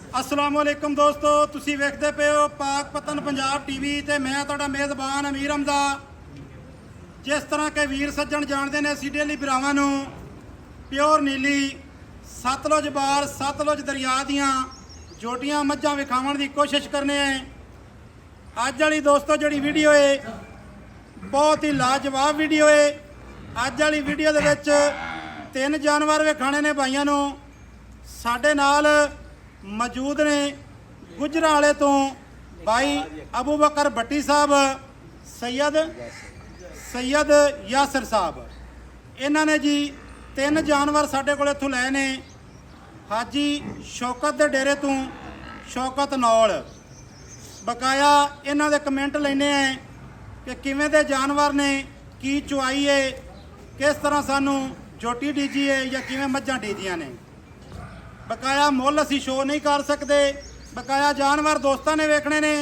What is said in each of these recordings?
अस्सलामुअलैकुम दोस्तों, तुसी वेखदे पे हो पाक पतन पंजाब टीवी ते मैं तुहाडा मेज़बान अमीर हमदा। जिस तरह के वीर सज्जन जानते हैं असीं डेली भरावां नूं प्योर नीली सतलुज बार सतलुज दरिया दियां जोटियां मझां विखावन की कोशिश करने हैं। अज वाली दोस्तों जिहड़ी वीडियो है बहुत ही लाजवाब वीडियो है। अज वाली वीडियो दे विच 3 जानवर विखाने ने भाइयों नूं। साडे नाल मौजूद ने गुजरा वाले तो भाई अबू बकर भट्टी साहब, सैयद यासर साहब। इन्होंने जी 3 जानवर साडे कोल इत्थों लए ने। हाजी शौकत के डेरे तो शौकत नौल बकाया इन्हों के कमेंट लेने हैं कि किवें दे जानवर ने, की चुआई है, किस तरह सानू जोटी डीजी है या किवें मझां डीजियां ने। बकाया मुल असी शो नहीं कर सकते। बकाया जानवर दोस्तों ने वेखने ने,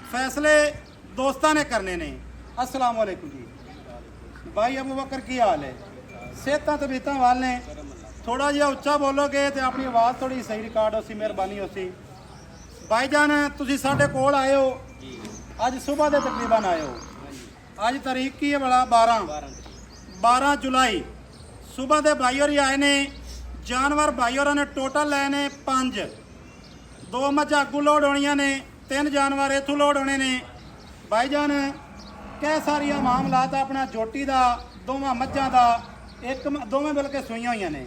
फैसले दोस्तों ने करने ने। अस्सलाम वालेकुम जी भाई अबू बकर, की हाल है? सेहत तबीयत वाल ने? थोड़ा जिहा उच्चा बोलोगे तो अपनी आवाज़ थोड़ी सही रिकॉर्ड हो सी, मेहरबानी हो सी। भाईजान तुसी साडे कोल आए हो अज सुबह के तकरीबन आए हो। अज तारीख की है बड़ा 12 जुलाई सुबह के भाई होरी आए ने। जानवर भाई होरां ने टोटल लए ने 5। 2 मझां अग्गू लोड होणियां ने, 3 जानवर इत्थों लोड होने ने। भाईजान कै सारिया मामलात अपना जोटी का, दोवां मझां का, दोवें बल्कि सूईयां होईयां ने।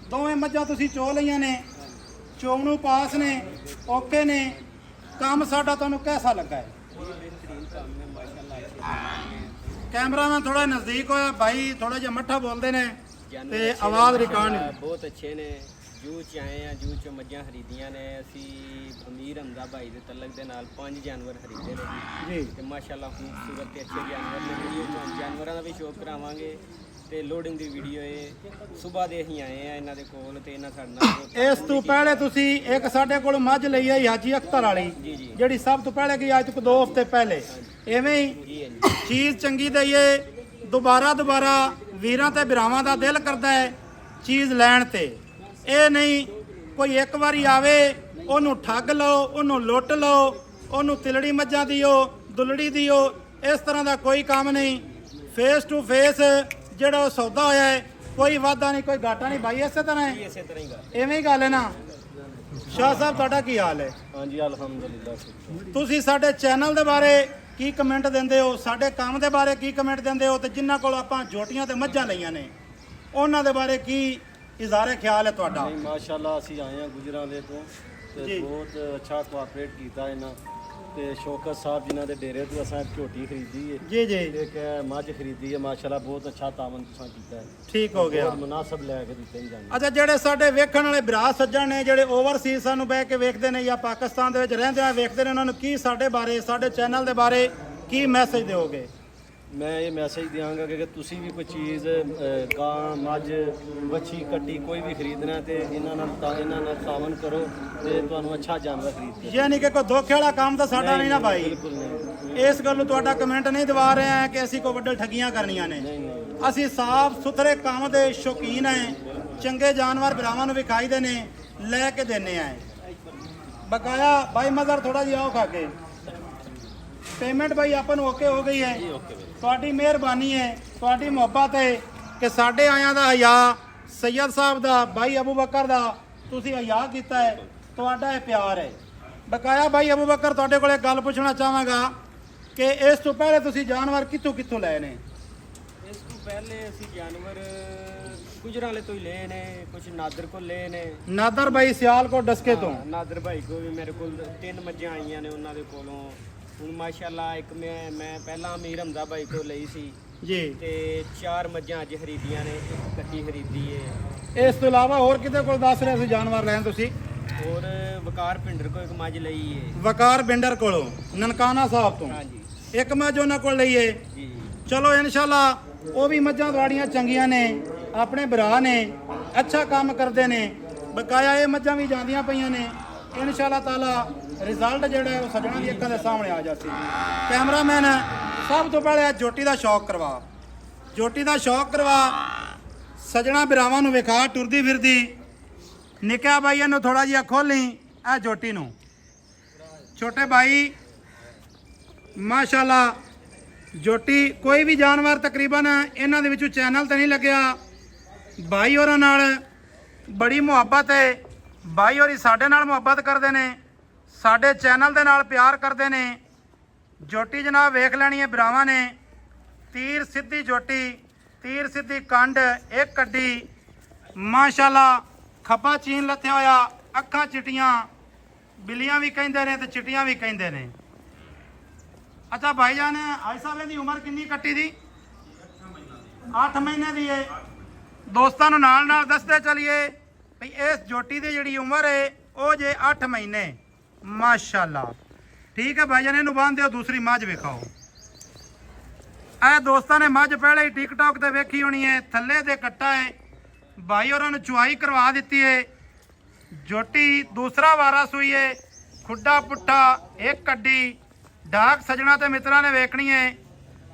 दोवें मझां तुसीं चो लईयां ने, चोनू पास ने, ओके ने। काम साडा तुहानूं कैसा लगा है? कैमरामैन थोड़ा नज़दीक होया भाई, थोड़ा जिहा मट्ठा बोलते हैं ते आवाज़ रिकॉर्ड बहुत अच्छे ने। जू च आए हैं, जू च मझां खरीदियां ने। असी अमीर हमदा भाई दे तलक दे नाल 5 जानवर खरीदे ने जी ते माशाअल्लाह खूबसूरत ते अच्छे जानवर ने। वीडियो च जानवरां दा भी शौक करावांगे ते लोडिंग दी वीडियो है। सुबह दे ही आए हैं इन्हां दे कोल ते इन्हां साडे नाल। इस तो पहले तुसी एक साडे कोल मझ लई है हाजी अख्तर वाली, जिहड़ी सब तो पहले गई आज तो 2 हफ्ते पहले। एवें ही चीज़ चंगी दईए, दोबारा वीरां ते भरावां दा दिल करदा है चीज़ लैण ते। ਇਹ नहीं कोई एक बारी आवे ਉਹਨੂੰ ठग लो, ਉਹਨੂੰ लुट लो, ਉਹਨੂੰ तिलड़ी मझां दिओ, दुलड़ी दिओ। इस तरह का कोई काम नहीं। फेस टू फेस ਜਿਹੜਾ सौदा होया है, कोई वादा नहीं, कोई घाटा नहीं। भाई इस तरह है, इवें ही गल है ना। शाह साहब ਤੁਹਾਡਾ ਕੀ ਹਾਲ है? हाँ जी अल्हम्दुलिल्लाह। ਤੁਸੀਂ ਸਾਡੇ ਚੈਨਲ ਦੇ ਬਾਰੇ ਕੀ ਕਮੈਂਟ ਦਿੰਦੇ ਹੋ, ਸਾਡੇ ਕੰਮ ਦੇ ਬਾਰੇ ਕੀ ਕਮੈਂਟ ਦਿੰਦੇ ਹੋ, ਤੇ ਜਿਨ੍ਹਾਂ ਕੋਲ ਆਪਾਂ ਜੋਟੀਆਂ ਤੇ ਮੱਝਾਂ ਲਈਆਂ ਨੇ ਉਹਨਾਂ ਦੇ ਬਾਰੇ ਕੀ इज़हारे ख्याल है तुहाडा? माशाअल्लाह असी आए हैं गुजरा वाले तो बहुत अच्छा कोआपरेट किया इन्हां ते शौकत साहब जिन्हां दे डेरे तो असां झोटी खरीदी है जी एक मझ खरीदी है। माशाअल्लाह बहुत अच्छा तावन तुसां कीता है, ठीक हो गया, मुनासिब लैके दित्ते ही जाने। अच्छा ਜਿਹੜੇ ਸਾਡੇ ਵੇਖਣ ਵਾਲੇ ਭਰਾ ਸੱਜਣ ਨੇ, ਜਿਹੜੇ ਓਵਰਸੀਜ਼ ਸਾਨੂੰ ਬਹਿ ਕੇ ਵੇਖਦੇ ਨੇ ਜਾਂ ਪਾਕਿਸਤਾਨ ਦੇ ਵਿੱਚ ਰਹਿੰਦੇ ਆ ਵੇਖਦੇ ਨੇ, ਉਹਨਾਂ ਨੂੰ ਕੀ ਸਾਡੇ ਬਾਰੇ, ਸਾਡੇ ਚੈਨਲ ਦੇ ਬਾਰੇ ਕੀ ਮੈਸੇਜ ਦਿਓਗੇ? मैं ये मैसेज देंगा कि तुसी भी कोई चीज़ गां मझ बच्छी कट्टी कोई भी खरीदना तो इन्होंने तावन करो तो तुहानू अच्छा जानवर खरीद। यानी कि कोई धोखे वाला काम तो साडा नहीं ना भाई? बिल्कुल नहीं। इस गल तुहाडा कमेंट नहीं दवा रहे हैं कि असी कोई वड्डे ठगियां करनियां ने। असी साफ सुथरे काम के शौकीन हैं, चंगे जानवर भरावां नूं विखाई दे ने, लैके देने हैं। बकाया भाई मज़र थोड़ा जिहा खा के पेमेंट भाई अपन ओके हो गई है। ਤੁਹਾਡੀ ਮਿਹਰਬਾਨੀ ਹੈ, ਤੁਹਾਡੀ ਮੁਹੱਬਤ ਹੈ ਕਿ ਸਾਡੇ ਆਇਆਂ ਦਾ ਹਯਾ, ਸੈयद ਸਾਹਿਬ ਦਾ, ਭਾਈ ਅਬੂ ਬਕਰ ਦਾ ਤੁਸੀਂ ਹਯਾ ਕੀਤਾ ਹੈ। ਤੁਹਾਡਾ ਇਹ ਪਿਆਰ ਹੈ। ਬਕਾਇਆ ਭਾਈ ਅਬੂ ਬਕਰ ਤੁਹਾਡੇ ਕੋਲ ਇੱਕ ਗੱਲ ਪੁੱਛਣਾ ਚਾਹਾਂਗਾ ਕਿ ਇਸ ਤੋਂ ਪਹਿਲੇ ਤੁਸੀਂ ਜਾਨਵਰ ਕਿੱਥੋਂ ਲਏ ਨੇ? ਇਸ ਤੋਂ ਪਹਿਲੇ ਅਸੀਂ ਜਾਨਵਰ ਗੁਜਰਾਂ ਵਾਲੇ ਤੋਂ ਹੀ ਲਏ ਨੇ, ਕੁਝ ਨਾਦਰ ਕੋਲ ਲਏ ਨੇ। ਨਾਦਰ ਭਾਈ ਸਿਆਲਕੋਟ ਡਸਕੇ ਤੋਂ? ਨਾਦਰ ਭਾਈ ਕੋਲ ਵੀ ਮੇਰੇ ਕੋਲ 3 ਮੱਝਾਂ ਆਈਆਂ ਨੇ ਉਹਨਾਂ ਦੇ ਕੋਲੋਂ। ਹੁਣ ਮਾਸ਼ਾਅੱਲਾ ਇੱਕ ਮੈਂ ਪਹਿਲਾਂ ਅਮੀਰ ਹਮਦਾ ਭਾਈ ਕੋਲ ਲਈ ਸੀ ਜੀ ਤੇ 4 ਮੱਝਾਂ ਅੱਜ ਖਰੀਦੀਆਂ ਨੇ, ਇੱਕ ਕੱਟੀ ਖਰੀਦੀ ਏ। ਇਸ ਤੋਂ ਇਲਾਵਾ ਹੋਰ ਕਿਤੇ ਕੋਲ ਦੱਸ ਰਹੇ ਸੀ ਜਾਨਵਰ ਲੈਣ ਤੁਸੀਂ? ਹੋਰ ਵਕਾਰ ਪਿੰਡਰ ਕੋਲ ਇੱਕ ਮੱਝ ਲਈ ਏ। ਵਕਾਰ ਬਿੰਡਰ ਕੋਲੋਂ ਨਨਕਾਣਾ ਸਾਹਿਬ ਤੋਂ? ਹਾਂਜੀ। ਇੱਕ ਮੱਝ ਉਹਨਾਂ ਕੋਲ ਲਈ ਏ ਜੀ। ਚਲੋ ਇਨਸ਼ਾਅੱਲਾ ਉਹ ਵੀ ਮੱਝਾਂ ਤੁਹਾਡੀਆਂ ਚੰਗੀਆਂ ਨੇ, ਆਪਣੇ ਭਰਾ ਨੇ, ਅੱਛਾ ਕੰਮ ਕਰਦੇ ਨੇ। ਬਕਾਇਆ ਇਹ ਮੱਝਾਂ ਵੀ ਜਾਂਦੀਆਂ ਪਈਆਂ ਨੇ। ਇਨਸ਼ਾਅੱਲਾ ਤਾਲਾ ਰਿਜ਼ਲਟ ਜਿਹੜਾ ਹੈ ਉਹ ਸੱਜਣਾ ਦੀ ਅੱਖਾਂ ਦੇ ਸਾਹਮਣੇ ਆ ਜਾਸੀ। ਕੈਮਰਾਮੈਨ ਸਭ ਤੋਂ ਪਹਿਲੇ ਜੋਟੀ ਦਾ ਸ਼ੌਕ ਕਰਵਾ, ਜੋਟੀ ਦਾ ਸ਼ੌਕ ਕਰਵਾ। ਸੱਜਣਾ ਭਰਾਵਾਂ ਨੂੰ ਵਿਖਾ ਟੁਰਦੀ ਫਿਰਦੀ। ਨਿੱਕਾ ਭਾਈ ਇਹਨੂੰ ਥੋੜਾ ਜਿਹਾ ਖੋਲੀ, ਇਹ ਜੋਟੀ ਨੂੰ ਛੋਟੇ ਭਾਈ ਮਾਸ਼ਾਅੱਲਾ ਜੋਟੀ ਕੋਈ ਵੀ ਜਾਨਵਰ ਤਕਰੀਬਨ ਇਹਨਾਂ ਦੇ ਵਿੱਚੋਂ ਚੈਨਲ ਤੇ ਨਹੀਂ ਲੱਗਿਆ ਭਾਈ ਹੋਰਾਂ ਨਾਲ ਬੜੀ ਮੁਹੱਬਤ ਹੈ ਭਾਈ ਹੋਰੀ ਸਾਡੇ ਨਾਲ ਮੁਹੱਬਤ ਕਰਦੇ ਨੇ ਸਾਡੇ ਚੈਨਲ ਦੇ ਨਾਲ ਪਿਆਰ ਕਰਦੇ ਨੇ ਜੋਟੀ ਜਨਾਬ ਵੇਖ ਲੈਣੀ ਹੈ ਭਰਾਵਾਂ ਨੇ ਤੀਰ ਸਿੱਧੀ ਜੋਟੀ ਤੀਰ ਸਿੱਧੀ ਕੰਡ ਇੱਕ ਕੱਢੀ ਮਾਸ਼ਾਅੱਲਾ ਖੱਬਾ ਚੀਨ ਲੱਥਿਆ ਹੋਇਆ ਅੱਖਾਂ ਚਿੱਟੀਆਂ ਬਿੱਲੀਆਂ ਵੀ ਕਹਿੰਦੇ ਨੇ ਤੇ ਚਿੱਟੀਆਂ ਵੀ ਕਹਿੰਦੇ ਨੇ ਅੱਛਾ ਭਾਈਜਾਨ ਆਈ ਸਾਹਿਬ ਦੀ ਉਮਰ ਕਿੰਨੀ ਕੱਟੀ ਦੀ 8 ਮਹੀਨੇ ਦੀ ਹੈ ਦੋਸਤਾਂ ਨੂੰ ਨਾਲ ਨਾਲ ਦੱਸਦੇ ਚਲੀਏ ਵੀ ਇਸ ਜੋਟੀ ਦੀ ਜਿਹੜੀ ਉਮਰ ਹੈ ਉਹ ਜੇ 8 ਮਹੀਨੇ ਮਾਸ਼ਾਅੱਲਾ ਠੀਕ ਹੈ ਭਾਈਜਾਨ ਇਹਨੂੰ ਬੰਨ ਦਿਓ ਦੂਸਰੀ ਮੱਝ ਵੇਖਾਓ ਇਹ ਦੋਸਤਾਂ ਨੇ ਮੱਝ ਪਹਿਲੇ ਹੀ ਟਿਕਟੌਕ ਤੇ ਵੇਖੀ ਹੋਣੀ ਹੈ ਥੱਲੇ ਦੇ ਕੱਟਾ ਹੈ ਭਾਈ ਹੋਰਾਂ ਨੂੰ ਚੁਆਈ ਕਰਵਾ ਦਿੱਤੀ ਹੈ ਜੋਟੀ ਦੂਸਰਾ ਵਾਰਾ ਸੂਈ ਹੈ ਖੁੱਡਾ ਪੁੱਠਾ ਇੱਕ ਕੱਢੀ ਡਾਕ ਸਜਣਾ ਤੇ ਮਿੱਤਰਾਂ ਨੇ ਵੇਖਣੀ ਹੈ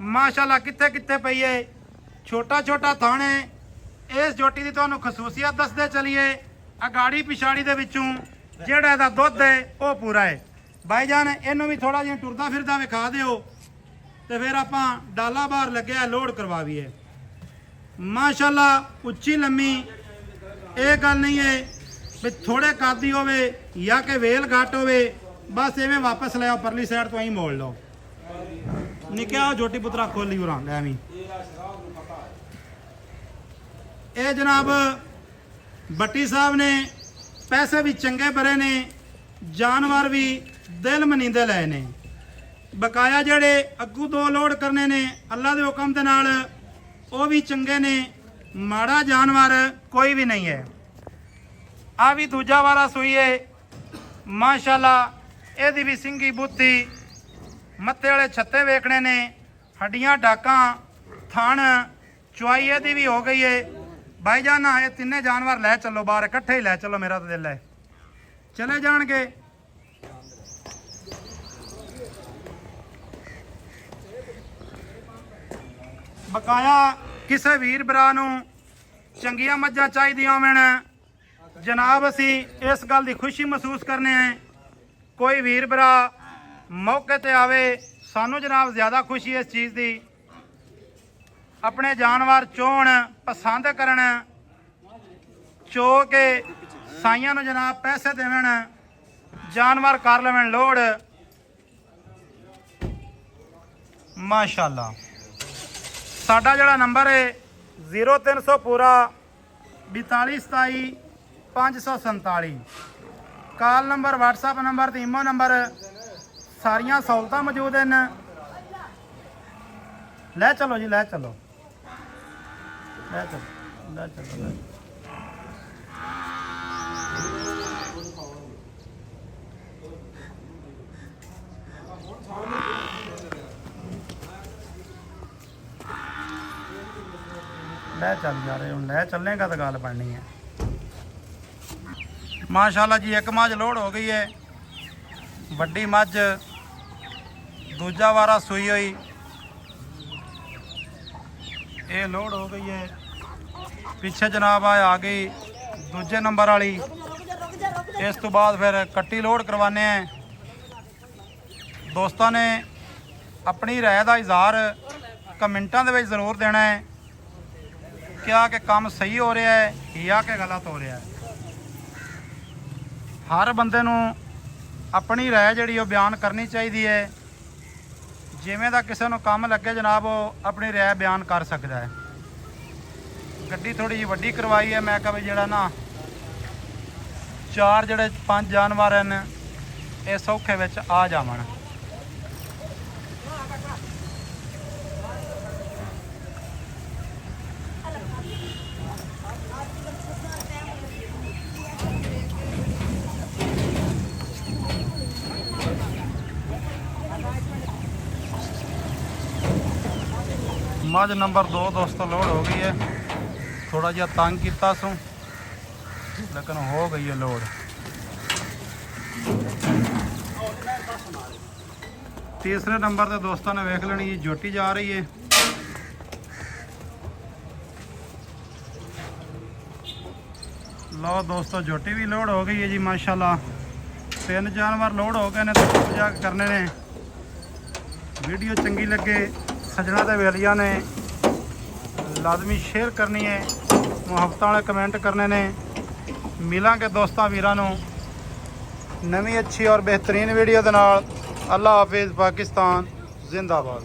ਮਾਸ਼ਾਅੱਲਾ ਕਿੱਥੇ ਕਿੱਥੇ ਪਈ ਹੈ ਛੋਟਾ ਛੋਟਾ ਥਾਣੇ ਇਸ ਜੋਟੀ ਦੀ ਤੁਹਾਨੂੰ ਖਸੂਸੀਅਤ ਦੱਸਦੇ ਚਲੀਏ ਅਗਾੜੀ ਪਿਛਾੜੀ ਦੇ ਵਿੱਚੋਂ ਜਿਹੜਾ ਇਹਦਾ ਦੁੱਧ ਹੈ ਉਹ ਪੂਰਾ ਹੈ ਭਾਈਜਾਨ ਇਹਨੂੰ ਵੀ ਥੋੜਾ ਜਿਹਾ ਟੁਰਦਾ ਫਿਰਦਾ ਵਿਖਾ ਦਿਓ ਤੇ ਫਿਰ ਆਪਾਂ ਡਾਲਾ ਬਾਹਰ ਲੱਗਿਆ ਲੋਡ ਕਰਵਾਵੀਏ ਮਾਸ਼ਾਅੱਲਾ ਉੱਚੀ ਲੰਮੀ ਇਹ ਗੱਲ ਨਹੀਂ ਹੈ ਵੀ ਥੋੜੇ ਕਾਦੀ ਹੋਵੇ ਜਾਂ ਕਿ ਵੇਲ ਘੱਟ ਹੋਵੇ ਬਸ ਐਵੇਂ ਵਾਪਸ ਲੈ ਆਓ ਪਰਲੀ ਸਾਈਡ ਤੋਂ ਐਂ ਮੋੜ ਲਓ ਨਿੱਕਿਆ ਜੋਟੀ ਪੁੱਤਰਾ ਖੋਲੀ ਉਰਾਂ ਐਵੇਂ ਇਹ ਜਨਾਬ ਬੱਟੀ ਸਾਹਿਬ ਨੇ ਪੈਸੇ ਵੀ ਚੰਗੇ ਭਰੇ ਨੇ ਜਾਨਵਰ ਵੀ ਦਿਲ ਮਨੀਂਦੇ ਲਏ ਨੇ ਬਕਾਇਆ ਜਿਹੜੇ ਅੱਗੂ 2 ਲੋਡ ਕਰਨੇ ਨੇ ਅੱਲਾ ਦੇ ਹੁਕਮ ਦੇ ਨਾਲ ਉਹ ਵੀ ਚੰਗੇ ਨੇ ਮਾੜਾ ਜਾਨਵਰ ਕੋਈ ਵੀ ਨਹੀਂ ਹੈ ਆ ਵੀ ਦੂਜਾ ਵਾਲਾ ਸੂਈ ਹੈ ਮਾਸ਼ਾਅੱਲਾ ਇਹਦੀ ਵੀ ਸਿੰਗੀ ਬੁੱਤੀ ਮੱਥੇ ਵਾਲੇ ਛੱਤੇ ਵੇਖਣੇ ਨੇ ਹੱਡੀਆਂ ਡਾਕਾਂ ਥਣ ਚੁਆਈ ਇਹਦੀ ਵੀ ਹੋ ਗਈ ਹੈ ਭਾਈਜਾਨ ਇਹ ਤਿੰਨੇ ਜਾਨਵਰ ਲੈ ਚੱਲੋ ਬਾਹਰ ਇਕੱਠੇ ਹੀ ਲੈ ਚੱਲੋ ਮੇਰਾ ਤਾਂ ਦਿਲ ਹੈ ਚਲੇ ਜਾਣਗੇ ਬਕਾਇਆ ਕਿਸੇ ਵੀਰ ਭਰਾ ਨੂੰ ਚੰਗੀਆਂ ਮੱਝਾਂ ਚਾਹੀਦੀਆਂ ਹੋਣ ਜਨਾਬ ਅਸੀਂ ਇਸ ਗੱਲ ਦੀ ਖੁਸ਼ੀ ਮਹਿਸੂਸ ਕਰਨੇ ਆ ਕੋਈ ਵੀਰ ਭਰਾ ਮੌਕੇ ਤੇ ਆਵੇ ਸਾਨੂੰ ਜਨਾਬ ਜ਼ਿਆਦਾ ਖੁਸ਼ੀ ਇਸ ਚੀਜ਼ ਦੀ ਆਪਣੇ ਜਾਨਵਰ ਚੋਣ ਪਸੰਦ ਕਰਨ ਚੋ ਕੇ ਸਾਈਆਂ ਨੂੰ ਜਨਾਬ ਪੈਸੇ ਦੇਵਣ ਜਾਨਵਰ ਕਰ ਲੈਵਣ ਲੋੜ ਮਾਸ਼ਾਅੱਲਾ ਸਾਡਾ ਜਿਹੜਾ ਨੰਬਰ ਹੈ 0300 ਪੂਰਾ 4227 547 ਕਾਲ ਨੰਬਰ WhatsApp ਨੰਬਰ ਤੇ ਈਮੋ ਨੰਬਰ ਸਾਰੀਆਂ ਸਹੂਲਤਾਂ ਮੌਜੂਦ ਹਨ ਲੈ ਚਲੋ ਜੀ ਲੈ ਚਲੋ ਲੈ ਚਲੋ ਲੈ ਚਲੋ ਲੈ ਚੱਲ ਜਾ ਰਹੇ ਹੁਣ ਲੈ ਚੱਲੇਗਾ ਤਾਂ ਗੱਲ ਬਣਨੀ ਹੈ ਮਾਸ਼ਾਅੱਲਾ ਜੀ ਇੱਕ ਮੱਝ ਲੋਡ ਹੋ ਗਈ ਹੈ ਵੱਡੀ ਮੱਝ ਦੂਜਾ ਵਾਰਾ ਸੂਈ ਹੋਈ ਇਹ ਲੋਡ ਹੋ ਗਈ ਹੈ ਪਿੱਛੇ ਜਨਾਬ ਆ ਗਈ ਦੂਜੇ ਨੰਬਰ ਵਾਲੀ ਇਸ ਤੋਂ ਬਾਅਦ ਫਿਰ ਕੱਟੀ ਲੋਡ ਕਰਵਾਨੇ ਆ ਦੋਸਤਾਂ ਨੇ ਆਪਣੀ ਰਾਏ ਦਾ ਇਜ਼ਹਾਰ ਕਮੈਂਟਾਂ ਦੇ ਵਿੱਚ ਜ਼ਰੂਰ ਦੇਣਾ ਹੈ ਕਿਆ ਕਿ ਕੰਮ ਸਹੀ ਹੋ ਰਿਹਾ ਹੈ ਜਾਂ ਕਿ ਗਲਤ ਹੋ ਰਿਹਾ ਹੈ ਹਰ ਬੰਦੇ ਨੂੰ ਆਪਣੀ ਰਾਏ ਜਿਹੜੀ ਉਹ ਬਿਆਨ ਕਰਨੀ ਚਾਹੀਦੀ ਹੈ ਜਿਵੇਂ ਦਾ ਕਿਸੇ ਨੂੰ ਕੰਮ ਲੱਗੇ ਜਨਾਬ ਉਹ ਆਪਣੀ ਰਾਏ ਬਿਆਨ ਕਰ ਸਕਦਾ ਹੈ ਗੱਡੀ ਥੋੜੀ ਜਿਹੀ ਵੱਡੀ ਕਰਵਾਈ ਹੈ ਮੈਂ ਕਿਹਾ ਵੀ ਜਿਹੜਾ ਨਾ 4 ਜਿਹੜੇ 5 ਜਾਨਵਰ ਹਨ ਇਹ ਸੌਖੇ ਵਿੱਚ ਆ ਜਾਵਣ ਮੱਝ ਨੰਬਰ 2 ਦੋਸਤੋ ਲੋਡ ਹੋ ਗਈ ਹੈ ਥੋੜਾ ਜਿਹਾ ਤੰਗ ਕੀਤਾ ਸੋ ਲੇਕਿਨ ਹੋ ਗਈ ਹੈ ਲੋਡ ਤੀਸਰੇ ਨੰਬਰ ਤੇ ਦੋਸਤਾਂ ਨੇ ਵੇਖ ਲੈਣੀ ਜੋਟੀ ਜਾ ਰਹੀ ਹੈ ਲਓ ਦੋਸਤੋ ਜੋਟੀ ਵੀ ਲੋਡ ਹੋ ਗਈ ਹੈ ਜੀ ਮਾਸ਼ਾਅੱਲਾ 3 ਜਾਨਵਰ ਲੋਡ ਹੋ ਗਏ ਨੇ ਤੇ ਪੂਜਾ ਕਰਨੇ ਨੇ। ਵੀਡੀਓ ਚੰਗੀ ਲੱਗੇ ਸੱਜਣਾ ਤੇ ਵੇਲੀਆਂ ਨੇ ਲਾਜ਼ਮੀ ਸ਼ੇਅਰ ਕਰਨੀ ਹੈ, ਮੁਹੱਬਤਾਂ ਵਾਲੇ ਕਮੈਂਟ ਕਰਨੇ ਨੇ। ਮਿਲਾਂਗੇ ਦੋਸਤਾਂ ਵੀਰਾਂ ਨੂੰ ਨਵੀਂ ਅੱਛੀ ਔਰ ਬਿਹਤਰੀਨ ਵੀਡੀਓ ਦੇ ਨਾਲ। ਅੱਲਾ ਹਾਫਿਜ਼। ਪਾਕਿਸਤਾਨ ਜ਼ਿੰਦਾਬਾਦ।